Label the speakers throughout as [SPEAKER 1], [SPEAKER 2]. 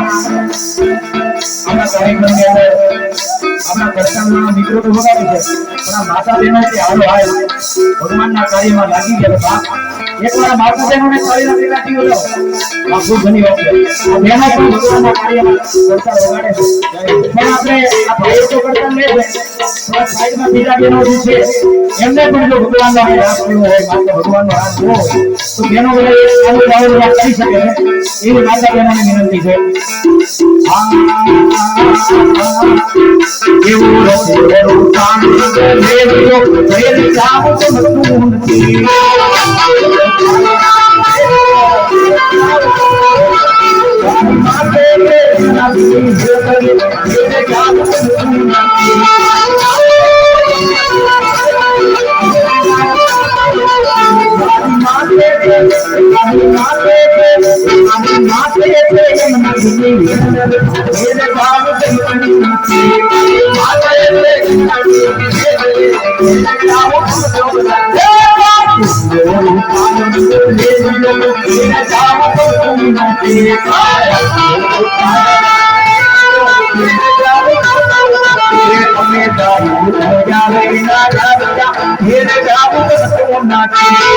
[SPEAKER 1] આપણા કાર્યક્રમની અંદર આપણા દર્શનના મિત્રો તો વગાડે છે, પણ આ માતા બહેનો કે હાલો હાલ ભગવાનના કાર્યમાં લાગી ગયા. એકવાર માતા બહેનોને કાર્યમાં લાગી ગયો આ ખૂબ ઘણી વાત છે. આ બહેનો પણ ભગવાનના કાર્યમાં કરતા વગાડે છે, પણ આપણે આ ભાઈઓ તો કરતા નહીં છે, પણ સાઈડમાં બીજા બહેનો જે છે એમને પણ જો ભગવાનનો હાથ કર્યો હોય, માતા ભગવાનનો હાથ કર્યો હોય તો બહેનો બધા આનું ભાવ કરી શકે એવી માતા બહેનોને વિનંતી છે. એવું રસેરું સાંભળ લેજો ભેર જાવ તો મતું નથી. માતે રે નાથી ભેર જાવ તો મતું નથી. માતે રે માતે રે માતે રે નદી ભેર જાવ તો મતું નથી. માતે રે નદી ભેર જાવ તો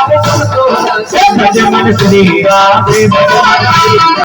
[SPEAKER 1] મતું નથી.